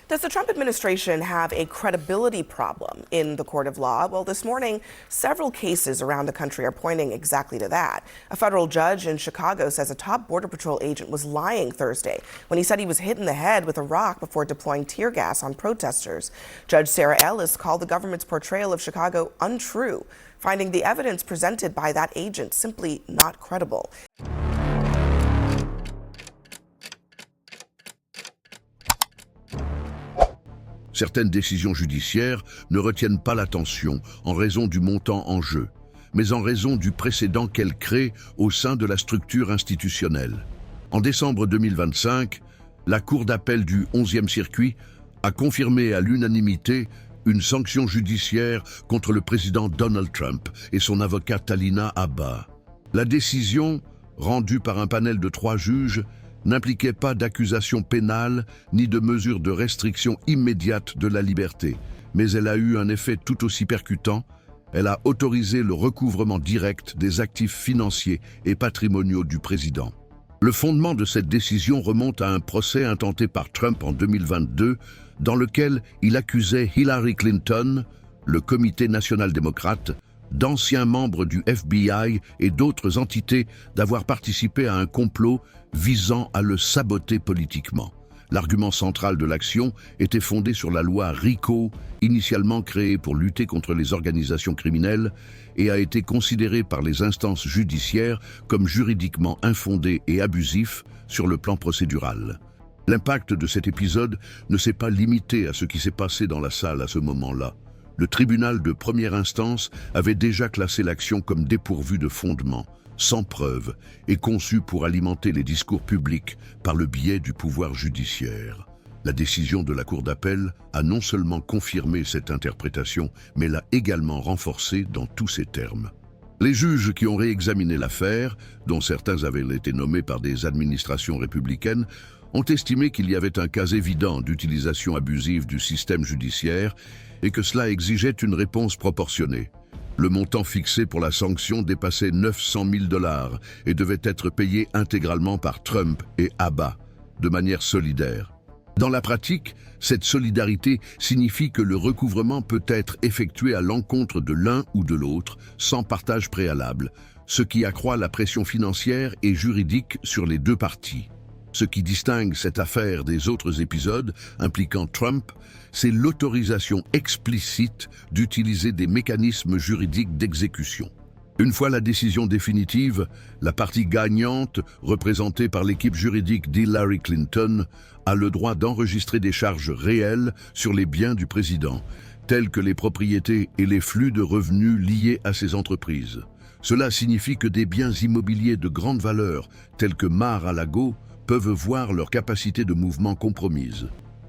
Does the Trump administration have a credibility problem in the court of law? Well, this morning, several cases around the country are pointing exactly to that. A federal judge in Chicago says a top Border Patrol agent was lying Thursday when he said he was hit in the head with a rock before deploying tear gas on protesters. Judge Sarah Ellis called the government's portrayal of Chicago untrue, finding the evidence presented by that agent simply not credible. Certaines décisions judiciaires ne retiennent pas l'attention en raison du montant en jeu, mais en raison du précédent qu'elles créent au sein de la structure institutionnelle. En décembre 2025, la Cour d'appel du 11e circuit a confirmé à l'unanimité une sanction judiciaire contre le président Donald Trump et son avocate Alina Habba. La décision, rendue par un panel de 3 juges, n'impliquait pas d'accusation pénale ni de mesures de restriction immédiate de la liberté, mais elle a eu un effet tout aussi percutant. Elle a autorisé le recouvrement direct des actifs financiers et patrimoniaux du président. Le fondement de cette décision remonte à un procès intenté par Trump en 2022, dans lequel il accusait Hillary Clinton, le Comité national démocrate, d'anciens membres du FBI et d'autres entités d'avoir participé à un complot visant à le saboter politiquement. L'argument central de l'action était fondé sur la loi RICO, initialement créée pour lutter contre les organisations criminelles, et a été considéré par les instances judiciaires comme juridiquement infondé et abusif sur le plan procédural. L'impact de cet épisode ne s'est pas limité à ce qui s'est passé dans la salle à ce moment-là. Le tribunal de première instance avait déjà classé l'action comme dépourvue de fondement, sans preuve, et conçue pour alimenter les discours publics par le biais du pouvoir judiciaire. La décision de la Cour d'appel a non seulement confirmé cette interprétation, mais l'a également renforcée dans tous ses termes. Les juges qui ont réexaminé l'affaire, dont certains avaient été nommés par des administrations républicaines, ont estimé qu'il y avait un cas évident d'utilisation abusive du système judiciaire et que cela exigeait une réponse proportionnée. Le montant fixé pour la sanction dépassait 900 000 $ et devait être payé intégralement par Trump et Habba, de manière solidaire. Dans la pratique, cette solidarité signifie que le recouvrement peut être effectué à l'encontre de l'un ou de l'autre, sans partage préalable, ce qui accroît la pression financière et juridique sur les deux parties. Ce qui distingue cette affaire des autres épisodes impliquant Trump, c'est l'autorisation explicite d'utiliser des mécanismes juridiques d'exécution. Une fois la décision définitive, la partie gagnante, représentée par l'équipe juridique d'Hillary Clinton, a le droit d'enregistrer des charges réelles sur les biens du président, telles que les propriétés et les flux de revenus liés à ces entreprises. Cela signifie que des biens immobiliers de grande valeur, tels que Mar-a-Lago, peuvent voir leur capacité de mouvement compromise.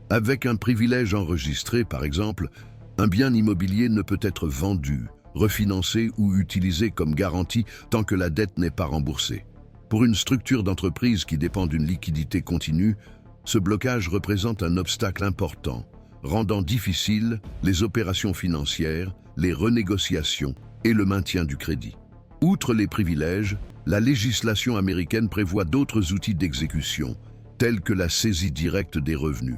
Avec un privilège enregistré, par exemple, un bien immobilier ne peut être vendu, refinancé ou utilisé comme garantie tant que la dette n'est pas remboursée. Pour une structure d'entreprise qui dépend d'une liquidité continue, ce blocage représente un obstacle important, rendant difficiles les opérations financières, les renégociations et le maintien du crédit. Outre les privilèges, la législation américaine prévoit d'autres outils d'exécution, tels que la saisie directe des revenus.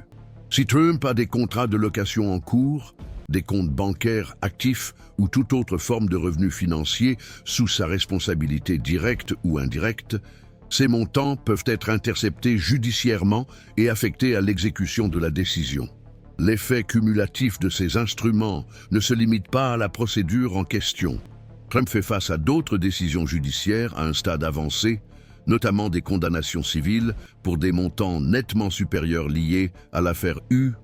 Si Trump a des contrats de location en cours, des comptes bancaires actifs ou toute autre forme de revenus financiers sous sa responsabilité directe ou indirecte, ces montants peuvent être interceptés judiciairement et affectés à l'exécution de la décision. L'effet cumulatif de ces instruments ne se limite pas à la procédure en question. Trump fait face à d'autres décisions judiciaires à un stade avancé, notamment des condamnations civiles pour des montants nettement supérieurs liés à l'affaire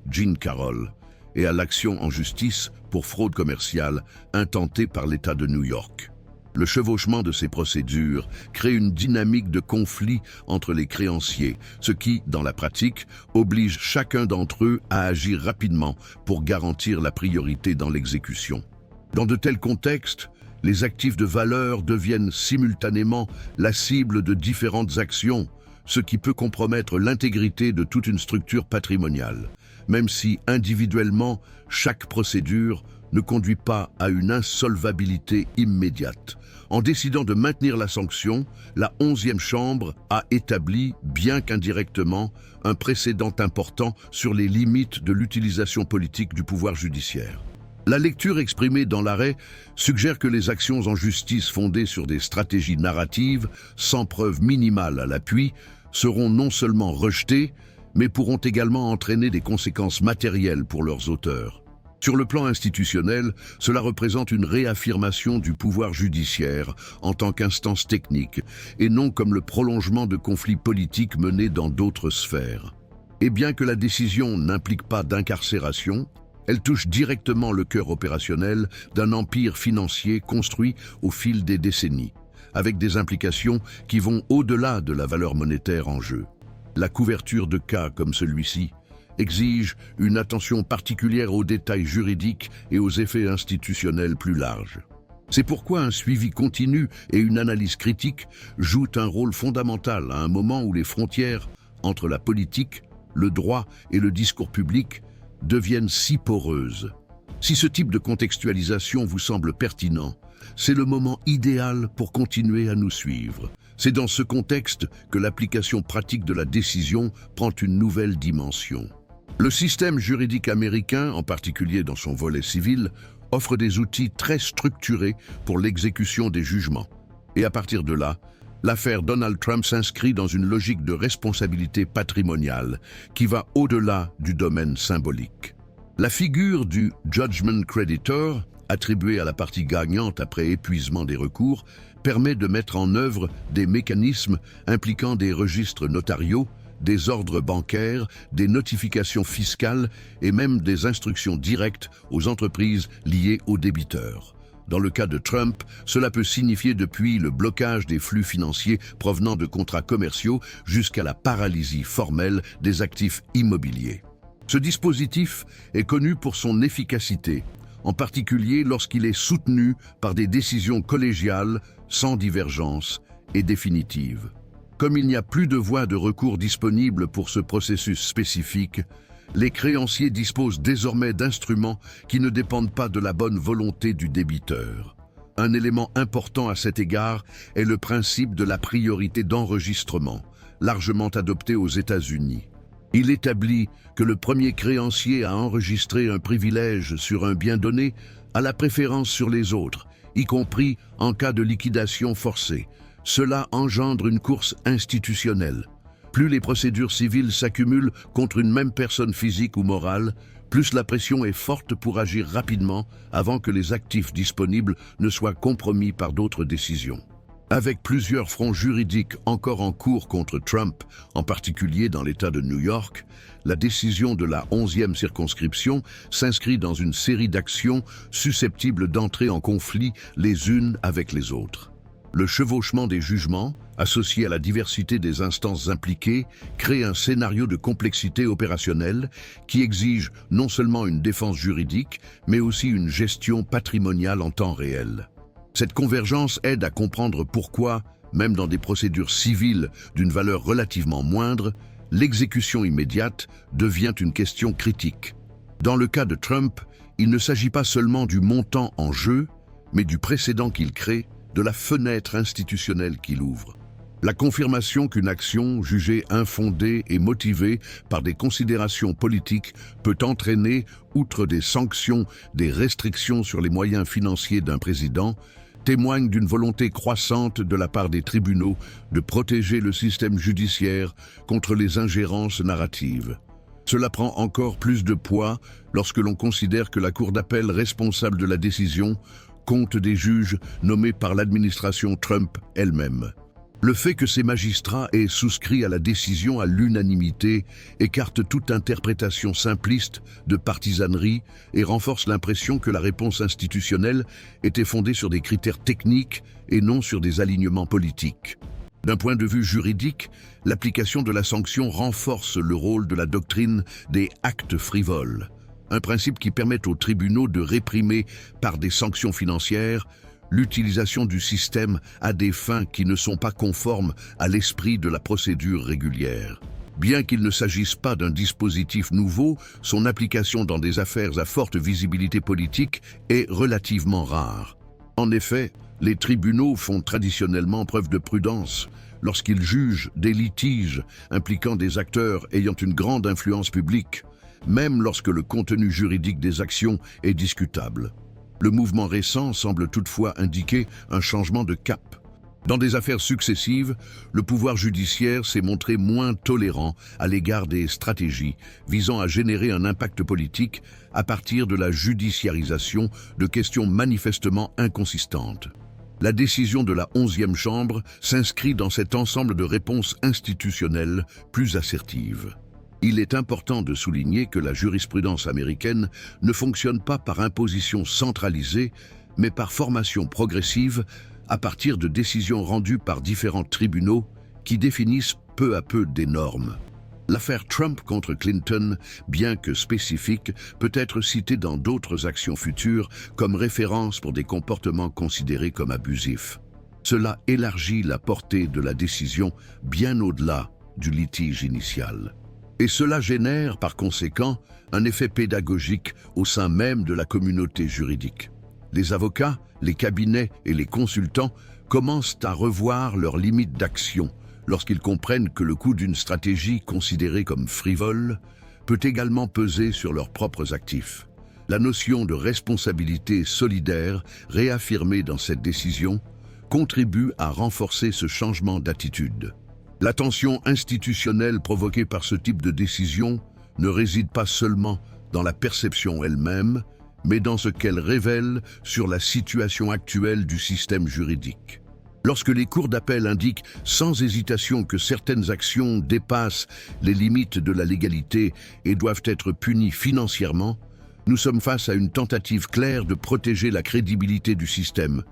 Jean Carroll et à l'action en justice pour fraude commerciale intentée par l'État de New York. Le chevauchement de ces procédures crée une dynamique de conflit entre les créanciers, ce qui, dans la pratique, oblige chacun d'entre eux à agir rapidement pour garantir la priorité dans l'exécution. Dans de tels contextes, les actifs de valeur deviennent simultanément la cible de différentes actions, ce qui peut compromettre l'intégrité de toute une structure patrimoniale, même si individuellement, chaque procédure ne conduit pas à une insolvabilité immédiate. En décidant de maintenir la sanction, la 11e chambre a établi, bien qu'indirectement, un précédent important sur les limites de l'utilisation politique du pouvoir judiciaire. La lecture exprimée dans l'arrêt suggère que les actions en justice fondées sur des stratégies narratives, sans preuve minimale à l'appui, seront non seulement rejetées, mais pourront également entraîner des conséquences matérielles pour leurs auteurs. Sur le plan institutionnel, cela représente une réaffirmation du pouvoir judiciaire en tant qu'instance technique, et non comme le prolongement de conflits politiques menés dans d'autres sphères. Et bien que la décision n'implique pas d'incarcération, elle touche directement le cœur opérationnel d'un empire financier construit au fil des décennies, avec des implications qui vont au-delà de la valeur monétaire en jeu. La couverture de cas comme celui-ci exige une attention particulière aux détails juridiques et aux effets institutionnels plus larges. C'est pourquoi un suivi continu et une analyse critique jouent un rôle fondamental à un moment où les frontières entre la politique, le droit et le discours public deviennent si poreuses. Si ce type de contextualisation vous semble pertinent, c'est le moment idéal pour continuer à nous suivre. C'est dans ce contexte que l'application pratique de la décision prend une nouvelle dimension. Le système juridique américain, en particulier dans son volet civil, offre des outils très structurés pour l'exécution des jugements. Et à partir de là, l'affaire Donald Trump s'inscrit dans une logique de responsabilité patrimoniale qui va au-delà du domaine symbolique. La figure du judgment creditor, attribuée à la partie gagnante après épuisement des recours, permet de mettre en œuvre des mécanismes impliquant des registres notariaux, des ordres bancaires, des notifications fiscales et même des instructions directes aux entreprises liées aux débiteurs. Dans le cas de Trump, cela peut signifier depuis le blocage des flux financiers provenant de contrats commerciaux jusqu'à la paralysie formelle des actifs immobiliers. Ce dispositif est connu pour son efficacité, en particulier lorsqu'il est soutenu par des décisions collégiales sans divergence et définitives. Comme il n'y a plus de voies de recours disponibles pour ce processus spécifique, les créanciers disposent désormais d'instruments qui ne dépendent pas de la bonne volonté du débiteur. Un élément important à cet égard est le principe de la priorité d'enregistrement, largement adopté aux États-Unis. Il établit que le premier créancier à enregistrer un privilège sur un bien donné a la préférence sur les autres, y compris en cas de liquidation forcée. Cela engendre une course institutionnelle. Plus les procédures civiles s'accumulent contre une même personne physique ou morale, plus la pression est forte pour agir rapidement avant que les actifs disponibles ne soient compromis par d'autres décisions. Avec plusieurs fronts juridiques encore en cours contre Trump, en particulier dans l'État de New York, la décision de la 11e circonscription s'inscrit dans une série d'actions susceptibles d'entrer en conflit les unes avec les autres. Le chevauchement des jugements, associé à la diversité des instances impliquées, crée un scénario de complexité opérationnelle qui exige non seulement une défense juridique, mais aussi une gestion patrimoniale en temps réel. Cette convergence aide à comprendre pourquoi, même dans des procédures civiles d'une valeur relativement moindre, l'exécution immédiate devient une question critique. Dans le cas de Trump, il ne s'agit pas seulement du montant en jeu, mais du précédent qu'il crée, de la fenêtre institutionnelle qu'il ouvre. La confirmation qu'une action jugée infondée et motivée par des considérations politiques peut entraîner, outre des sanctions, des restrictions sur les moyens financiers d'un président, témoigne d'une volonté croissante de la part des tribunaux de protéger le système judiciaire contre les ingérences narratives. Cela prend encore plus de poids lorsque l'on considère que la Cour d'appel responsable de la décision compte des juges nommés par l'administration Trump elle-même. Le fait que ces magistrats aient souscrit à la décision à l'unanimité écarte toute interprétation simpliste de partisanerie et renforce l'impression que la réponse institutionnelle était fondée sur des critères techniques et non sur des alignements politiques. D'un point de vue juridique, l'application de la sanction renforce le rôle de la doctrine des actes frivoles, un principe qui permet aux tribunaux de réprimer par des sanctions financières l'utilisation du système à des fins qui ne sont pas conformes à l'esprit de la procédure régulière. Bien qu'il ne s'agisse pas d'un dispositif nouveau, son application dans des affaires à forte visibilité politique est relativement rare. En effet, Les tribunaux font traditionnellement preuve de prudence lorsqu'ils jugent des litiges impliquant des acteurs ayant une grande influence publique, même lorsque le contenu juridique des actions est discutable. Le mouvement récent semble toutefois indiquer un changement de cap. Dans des affaires successives, le pouvoir judiciaire s'est montré moins tolérant à l'égard des stratégies visant à générer un impact politique à partir de la judiciarisation de questions manifestement inconsistantes. La décision de la 11e Chambre s'inscrit dans cet ensemble de réponses institutionnelles plus assertives. Il est important de souligner que la jurisprudence américaine ne fonctionne pas par imposition centralisée, mais par formation progressive à partir de décisions rendues par différents tribunaux qui définissent peu à peu des normes. L'affaire Trump contre Clinton, bien que spécifique, peut être citée dans d'autres actions futures comme référence pour des comportements considérés comme abusifs. Cela élargit la portée de la décision bien au-delà du litige initial. Et cela génère, par conséquent, un effet pédagogique au sein même de la communauté juridique. Les avocats, les cabinets et les consultants commencent à revoir leurs limites d'action lorsqu'ils comprennent que le coût d'une stratégie considérée comme frivole peut également peser sur leurs propres actifs. La notion de responsabilité solidaire, réaffirmée dans cette décision, contribue à renforcer ce changement d'attitude. La tension institutionnelle provoquée par ce type de décision ne réside pas seulement dans la perception elle-même, mais dans ce qu'elle révèle sur la situation actuelle du système juridique. Lorsque les cours d'appel indiquent sans hésitation que certaines actions dépassent les limites de la légalité et doivent être punies financièrement, nous sommes face à une tentative claire de protéger la crédibilité du système,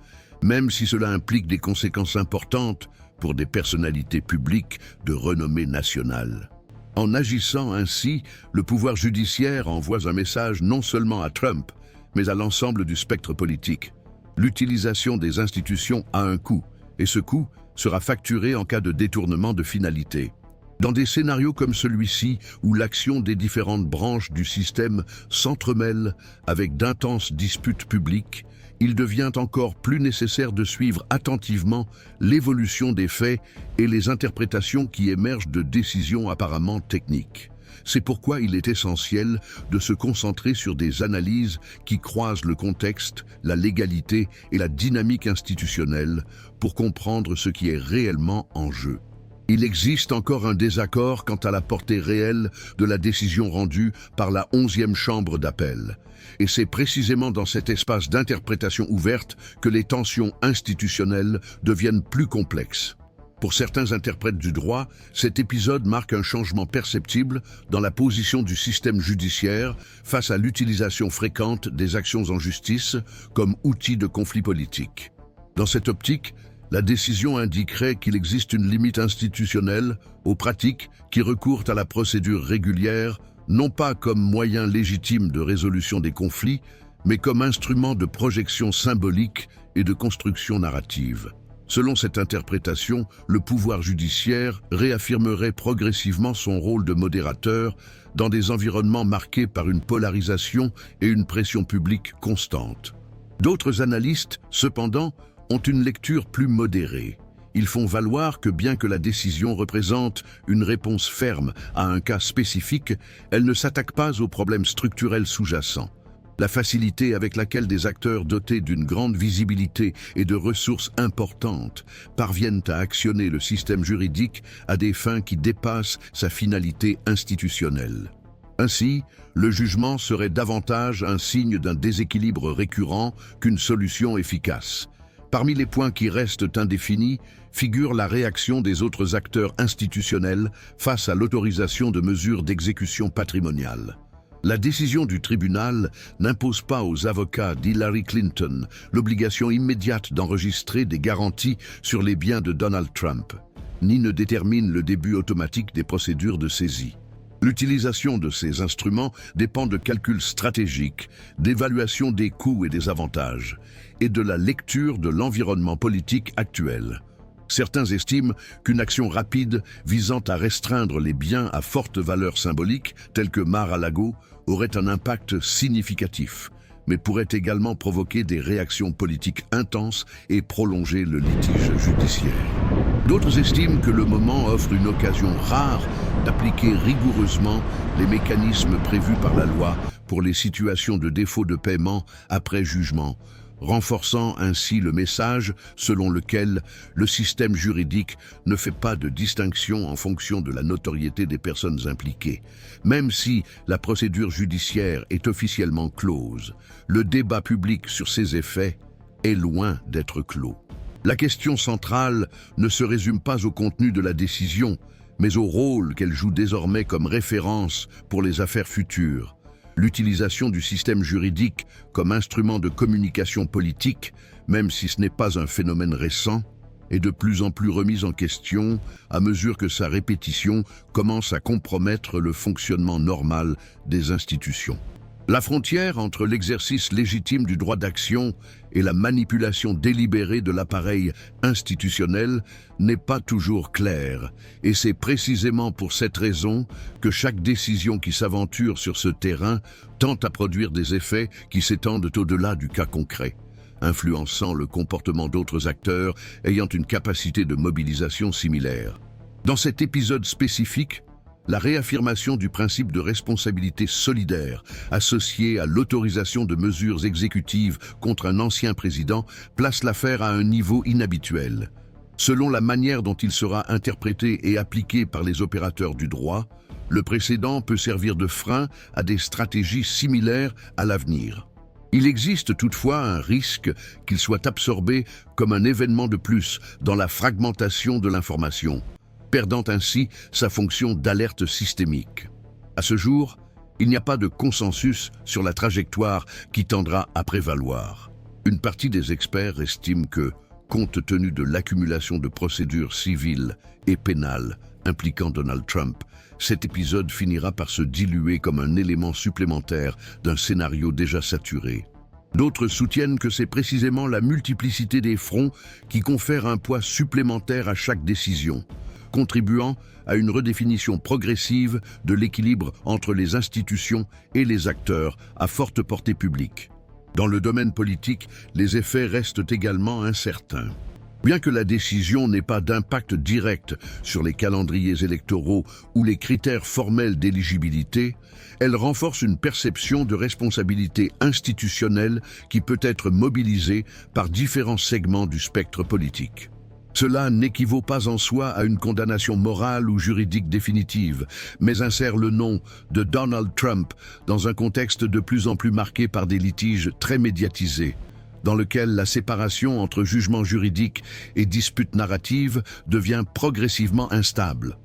même si cela implique des conséquences importantes pour des personnalités publiques de renommée nationale. En agissant ainsi, le pouvoir judiciaire envoie un message non seulement à Trump, mais à l'ensemble du spectre politique. L'utilisation des institutions a un coût, et ce coût sera facturé en cas de détournement de finalité. Dans des scénarios comme celui-ci, où l'action des différentes branches du système s'entremêle avec d'intenses disputes publiques, il devient encore plus nécessaire de suivre attentivement l'évolution des faits et les interprétations qui émergent de décisions apparemment techniques. C'est pourquoi il est essentiel de se concentrer sur des analyses qui croisent le contexte, la légalité et la dynamique institutionnelle pour comprendre ce qui est réellement en jeu. Il existe encore un désaccord quant à la portée réelle de la décision rendue par la 11e Chambre d'appel. Et c'est précisément dans cet espace d'interprétation ouverte que les tensions institutionnelles deviennent plus complexes. Pour certains interprètes du droit, cet épisode marque un changement perceptible dans la position du système judiciaire face à l'utilisation fréquente des actions en justice comme outil de conflit politique. Dans cette optique, la décision indiquerait qu'il existe une limite institutionnelle aux pratiques qui recourent à la procédure régulière, non pas comme moyen légitime de résolution des conflits, mais comme instrument de projection symbolique et de construction narrative. Selon cette interprétation, le pouvoir judiciaire réaffirmerait progressivement son rôle de modérateur dans des environnements marqués par une polarisation et une pression publique constante. D'autres analystes, cependant, ont une lecture plus modérée. Ils font valoir que bien que la décision représente une réponse ferme à un cas spécifique, elle ne s'attaque pas aux problèmes structurels sous-jacents. La facilité avec laquelle des acteurs dotés d'une grande visibilité et de ressources importantes parviennent à actionner le système juridique à des fins qui dépassent sa finalité institutionnelle. Ainsi, le jugement serait davantage un signe d'un déséquilibre récurrent qu'une solution efficace. Parmi les points qui restent indéfinis figure la réaction des autres acteurs institutionnels face à l'autorisation de mesures d'exécution patrimoniale. La décision du tribunal n'impose pas aux avocats d'Hillary Clinton l'obligation immédiate d'enregistrer des garanties sur les biens de Donald Trump, ni ne détermine le début automatique des procédures de saisie. L'utilisation de ces instruments dépend de calculs stratégiques, d'évaluation des coûts et des avantages, et de la lecture de l'environnement politique actuel. Certains estiment qu'une action rapide visant à restreindre les biens à forte valeur symbolique, tels que Mar-a-Lago, aurait un impact significatif. mais pourrait également provoquer des réactions politiques intenses et prolonger le litige judiciaire. D'autres estiment que le moment offre une occasion rare d'appliquer rigoureusement les mécanismes prévus par la loi pour les situations de défaut de paiement après jugement, renforçant ainsi le message selon lequel le système juridique ne fait pas de distinction en fonction de la notoriété des personnes impliquées. Même si la procédure judiciaire est officiellement close, le débat public sur ses effets est loin d'être clos. La question centrale ne se résume pas au contenu de la décision, mais au rôle qu'elle joue désormais comme référence pour les affaires futures. L'utilisation du système juridique comme instrument de communication politique, même si ce n'est pas un phénomène récent, est de plus en plus remise en question à mesure que sa répétition commence à compromettre le fonctionnement normal des institutions. La frontière entre l'exercice légitime du droit d'action et la manipulation délibérée de l'appareil institutionnel n'est pas toujours claire, et c'est précisément pour cette raison que chaque décision qui s'aventure sur ce terrain tente à produire des effets qui s'étendent au-delà du cas concret, influençant le comportement d'autres acteurs ayant une capacité de mobilisation similaire. Dans cet épisode spécifique, la réaffirmation du principe de responsabilité solidaire associé à l'autorisation de mesures exécutives contre un ancien président place l'affaire à un niveau inhabituel. Selon la manière dont il sera interprété et appliqué par les opérateurs du droit, le précédent peut servir de frein à des stratégies similaires à l'avenir. Il existe toutefois un risque qu'il soit absorbé comme un événement de plus dans la fragmentation de l'information, perdant ainsi sa fonction d'alerte systémique. À ce jour, il n'y a pas de consensus sur la trajectoire qui tendra à prévaloir. Une partie des experts estime que, compte tenu de l'accumulation de procédures civiles et pénales impliquant Donald Trump, cet épisode finira par se diluer comme un élément supplémentaire d'un scénario déjà saturé. D'autres soutiennent que c'est précisément la multiplicité des fronts qui confère un poids supplémentaire à chaque décision, contribuant à une redéfinition progressive de l'équilibre entre les institutions et les acteurs à forte portée publique. Dans le domaine politique, les effets restent également incertains. Bien que la décision n'ait pas d'impact direct sur les calendriers électoraux ou les critères formels d'éligibilité, elle renforce une perception de responsabilité institutionnelle qui peut être mobilisée par différents segments du spectre politique. Cela n'équivaut pas en soi à une condamnation morale ou juridique définitive, mais insère le nom de Donald Trump dans un contexte de plus en plus marqué par des litiges très médiatisés, dans lequel la séparation entre jugement juridique et dispute narrative devient progressivement instable.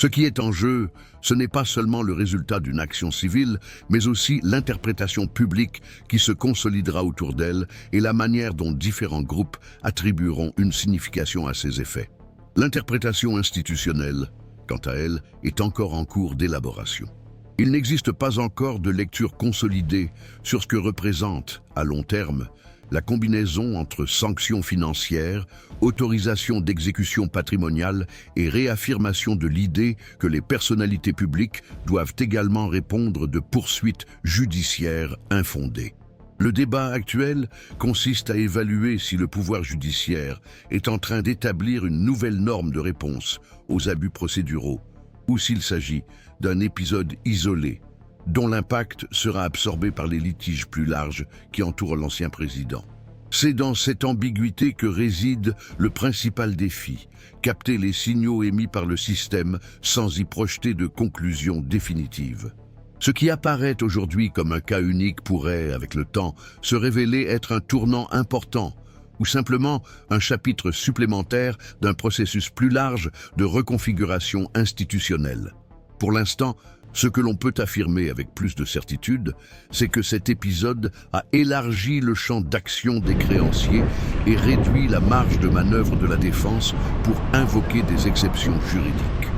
Ce qui est en jeu, ce n'est pas seulement le résultat d'une action civile, mais aussi l'interprétation publique qui se consolidera autour d'elle et la manière dont différents groupes attribueront une signification à ces effets. L'interprétation institutionnelle, quant à elle, est encore en cours d'élaboration. Il n'existe pas encore de lecture consolidée sur ce que représente, à long terme, la combinaison entre sanctions financières, autorisation d'exécution patrimoniale et réaffirmation de l'idée que les personnalités publiques doivent également répondre de poursuites judiciaires infondées. Le débat actuel consiste à évaluer si le pouvoir judiciaire est en train d'établir une nouvelle norme de réponse aux abus procéduraux, ou s'il s'agit d'un épisode isolé, dont l'impact sera absorbé par les litiges plus larges qui entourent l'ancien président. C'est dans cette ambiguïté que réside le principal défi, capter les signaux émis par le système sans y projeter de conclusion définitive. Ce qui apparaît aujourd'hui comme un cas unique pourrait, avec le temps, se révéler être un tournant important, ou simplement un chapitre supplémentaire d'un processus plus large de reconfiguration institutionnelle. Pour l'instant, ce que l'on peut affirmer avec plus de certitude, c'est que cet épisode a élargi le champ d'action des créanciers et réduit la marge de manœuvre de la défense pour invoquer des exceptions juridiques.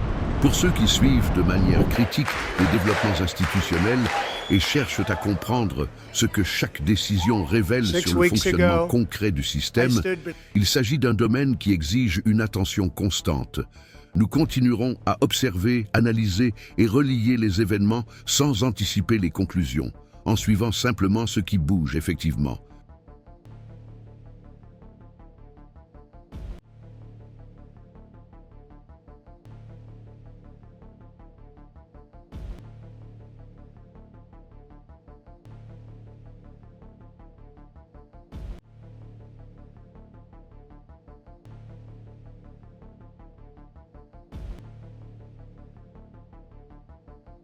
Pour ceux qui suivent de manière critique les développements institutionnels et cherchent à comprendre ce que chaque décision révèle sur le fonctionnement concret du système, il s'agit d'un domaine qui exige une attention constante. Nous continuerons à observer, analyser et relier les événements sans anticiper les conclusions, en suivant simplement ce qui bouge effectivement,